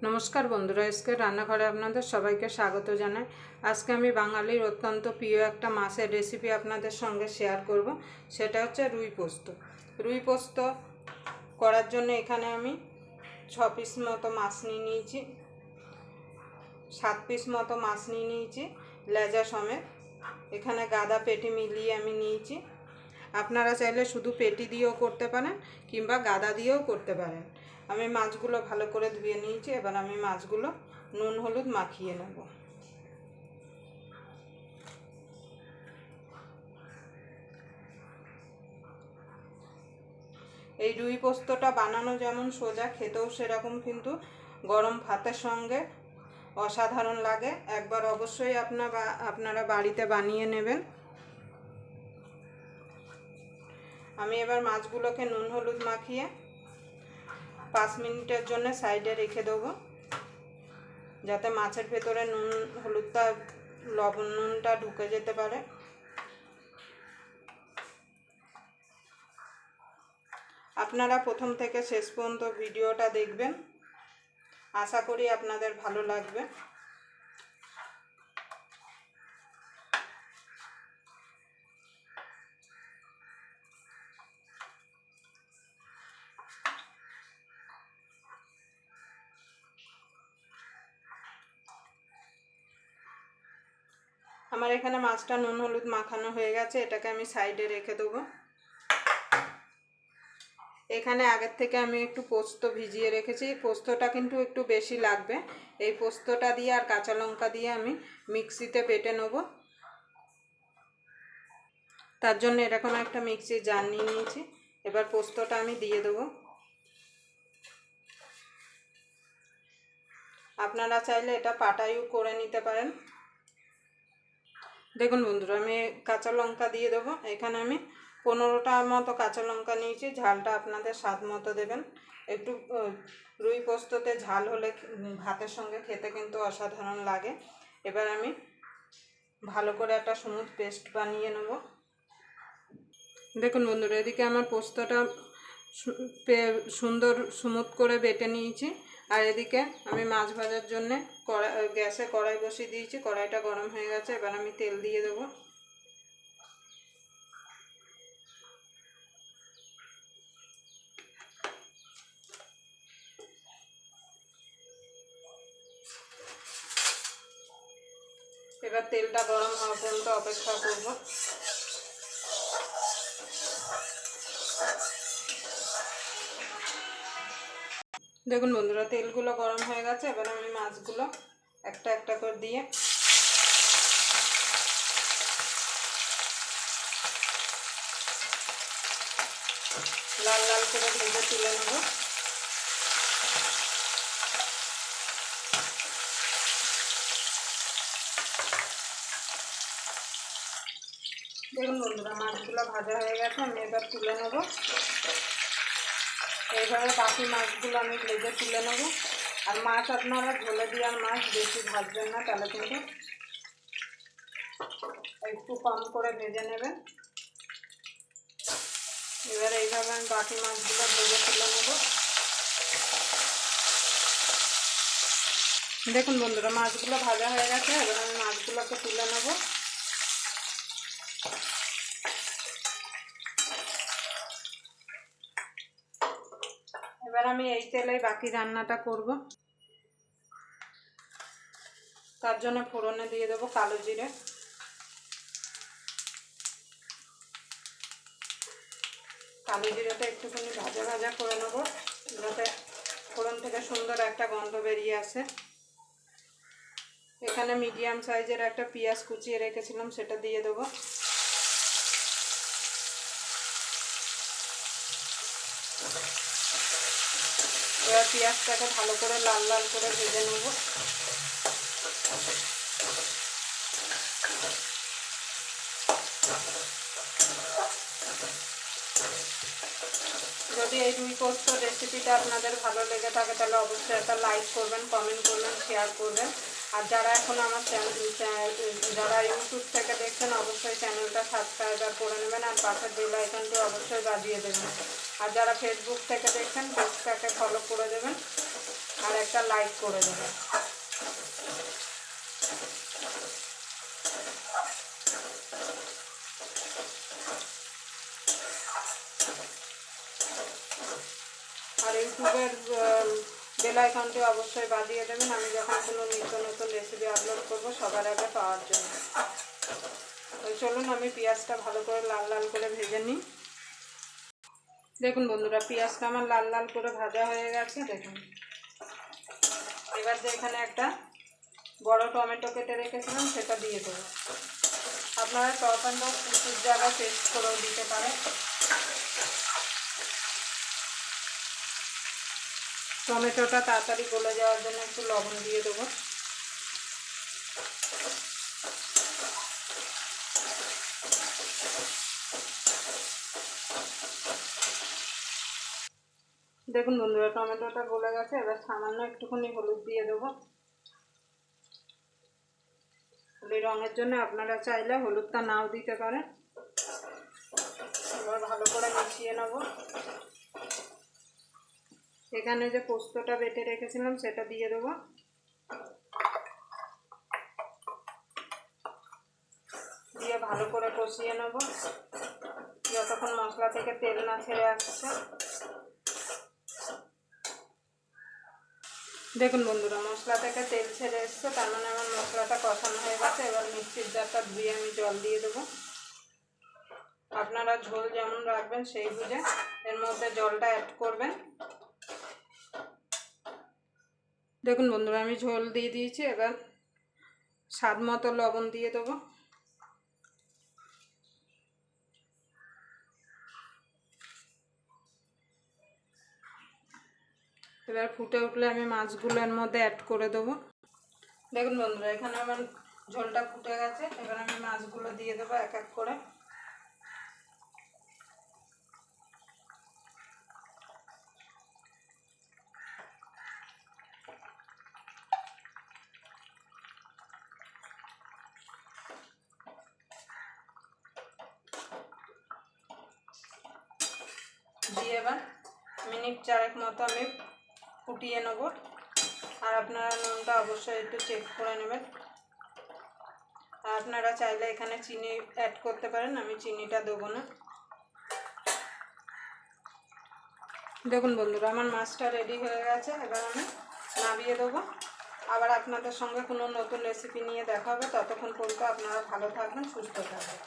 नमस्कार बंधुरा आजके रान्नाघरे आपनादेर सबाइके स्वागत जानाई। आज के आमी बांगालिर अत्यंत प्रिय एक माछेर रेसिपि आपनादेर संगे शेयर करब। सेटा हच्छे रुई पोस्त। रुई पोस्त करार जोन्नो एखाने आमी 6 पिस मतो माछ निये नियेछि, 7 पिस मतो माछ निये नियेछि लेजा समेत। एखाने गादा पेटी मिलिए आमी नियेछि। आपनारा चाइले शुधु पेटी दिएও करते पारेन किंबा गादा दिएও करते पारेन। আমি মাছগুলো ভালো করে ধুয়ে নিয়েছি। এবার আমি মাছগুলো নুন হলুদ মাখিয়ে নেব। এই রুই পোস্তটা বানানো যেমন সোজা, খেতেও সেরকম কিন্তু গরম ভাতের সঙ্গে অসাধারণ লাগে। একবার অবশ্যই আপনারা বাড়িতে বানিয়ে নেবেন। আমি এবার মাছগুলোকে নুন হলুদ মাখিয়ে 5 मिनटर জন্য সাইডে রেখে দেব, যাতে মাছের ভেতরে নুন হলুদটা লবণ নুনটা ঢুকে যেতে পারে। আপনারা প্রথম থেকে শেষ পর্যন্ত ভিডিওটা দেখবেন, আশা করি আপনাদের ভালো লাগবে। আমার এখানে মাছটা নুন হলুদ মাখানো হয়ে গেছে, এটাকে আমি সাইডে রেখে দেব। এখানে আগের থেকে আমি একটু পোস্ত ভিজিয়ে রেখেছি। পোস্তটা কিন্তু একটু বেশি লাগবে। এই পোস্তটা দিয়ে আর কাঁচা লঙ্কা দিয়ে আমি মিক্সিতে বেটে নেব। তার জন্য এরকম একটা মিক্সির জার নিয়ে নিয়েছি। এবার পোস্তটা আমি দিয়ে দেব। আপনারা চাইলে এটা পাটাইও করে নিতে পারেন। দেখুন বন্ধুরা, আমি কাঁচা লঙ্কা দিয়ে দেবো। এখানে আমি 15টা মতো কাঁচা লঙ্কা নিয়েছি। ঝালটা আপনাদের স্বাদ মতো দেবেন। একটু রুই পোস্ততে ঝাল হলে ভাতের সঙ্গে খেতে কিন্তু অসাধারণ লাগে। এবার আমি ভালো করে একটা স্মুথ পেস্ট বানিয়ে নেব। দেখুন বন্ধুরা, এদিকে আমার পোস্তটা সুন্দর স্মুথ করে বেটে নিয়েছি। আর এদিকে আমি মাছ ভাজার জন্য গ্যাসে কড়াই বসিয়ে দিয়েছি। কড়াইটা গরম হয়ে গেছে। এবার আমি তেল দিয়ে দেব। এবার তেলটা গরম হওয়া পর্যন্ত অপেক্ষা করব। দেখুন বন্ধুরা, তেলগুলো গরম হয়ে গেছে। এবার আমি মাছগুলো একটা একটা করে দিয়ে লাল লাল করে ভেজে তুলে নেব। দেখুন বন্ধুরা, মাছগুলো ভাজা হয়ে গেছে। আমি এবার তুলে নেব। এইভাবে বাকি মাছগুলো আমি ভেজে তুলে নেব। আর মাছ আপনারা ঝোলে দেওয়ার মাছ বেশি ভাজবেন না, তাহলে কিন্তু একটু কম করে ভেজে নেবেন। এবার এইভাবে আমি বাকি মাছগুলো ভেজে তুলে নেব। দেখুন বন্ধুরা, মাছগুলো ভাজা হয়ে গেছে। এবার আমি মাছগুলোকে তুলে নেব। এবার আমি এই তেলেই বাকি রান্নাটা করব। তার জন্য ফোড়নে দিয়ে দেবো কালো জিরে, কালো জিরেটা একটুখানি ভাজা ভাজা করে নেব, যাতে ফোড়ন থেকে সুন্দর একটা গন্ধ বেরিয়ে আসে। এখানে মিডিয়াম সাইজের একটা পেঁয়াজ কুচিয়ে রেখেছিলাম, সেটা দিয়ে দেবো। এবার পেঁয়াজটাকে ভালো করে লাল লাল করে ভেজে নেব। যদি এই রুই পোস্ত রেসিপিটা আপনাদের ভালো লেগে থাকে তাহলে অবশ্যই একটা লাইক করবেন, কমেন্ট করবেন, শেয়ার করবেন। আর যারা এখন আমার যারা ইউটিউব থেকে দেখছেন অবশ্যই চ্যানেলটা সাবস্ক্রাইব করে নেবেন আর পাশের বেল আইকনটি অবশ্যই বাজিয়ে দেবেন। আর যারা ফেসবুক থেকে দেখছেন পেজটাকে ফলো করে দেবেন আর একটা লাইক করে দেবেন। আর ইউটিউবের বেল আইকনটি অবশ্যই বাজিয়ে দেবেন, আমি যখন কোনো নিত্য নতুন রেসিপি আপলোড করব সবার আগে পাওয়ার জন্য। তো চলুন আমি পেঁয়াজটা ভালো করে লাল লাল করে ভেজে নিই। দেখুন বন্ধুরা, পেঁয়াজটা আমার লাল লাল করে ভাজা হয়ে গেছে। দেখুন, এবার যে এখানে একটা বড় টমেটো কেটে রেখেছিলাম সেটা দিয়ে দেবো। আপনারা টমেটো কুচুর জায়গায় পেস্ট করেও দিতে পারেন। টমেটোটা তাড়াতাড়ি গলে যাওয়ার জন্য একটু লবণ দিয়ে দেবো। দেখুন বন্ধুরা, টমেটোটা গলে গেছে। এবার সামান্য একটুখানি হলুদ দিয়ে দেবো। এই রঙের জন্য আপনারা চাইলে হলুদটা নাও দিতে পারেন। এবার ভালো করে মিশিয়ে নেব। এখানে যে পোস্তটা বেটে রেখেছিলাম সেটা দিয়ে দেবো। দিয়ে ভালো করে কষিয়ে নেব যতক্ষণ মশলা থেকে তেল না ছেড়ে আসছে। দেখুন বন্ধুরা, মশলা থেকে তেল ছেড়ে এসছে, তার মানে আমার মশলাটা কষানো হয়ে গেছে। এবার মিক্সির জারটা ধুয়ে আমি জল দিয়ে দেবো। আপনারা ঝোল যেমন রাখবেন সেই বুঝে এর মধ্যে জলটা অ্যাড করবেন। দেখুন বন্ধুরা, আমি ঝোল দিয়ে দিয়েছি। এবার স্বাদ মতো লবণ দিয়ে দেবো। এবার ফুটে উঠলে আমি মাছগুলো এর মধ্যে অ্যাড করে দেবো। দেখুন বন্ধুরা, এখানে আমার ঝোলটা ফুটে গেছে। এবার আমি মাছগুলো দিয়ে দেবো এক এক করে। দিয়ে এবার মিনিট 4 মতো আমি ফুটিয়ে নেব। আর আপনারা নুনটা অবশ্যই একটু চেক করে নেবেন। আর আপনারা চাইলে এখানে চিনি অ্যাড করতে পারেন, আমি চিনিটা দেবো না। দেখুন বন্ধুরা, আমার মাছটা রেডি হয়ে গেছে। এবার আমি নামিয়ে দেবো। আবার আপনাদের সঙ্গে কোনো নতুন রেসিপি নিয়ে দেখা হবে। ততক্ষণ পর্যন্ত আপনারা ভালো থাকবেন, সুস্থ থাকবেন।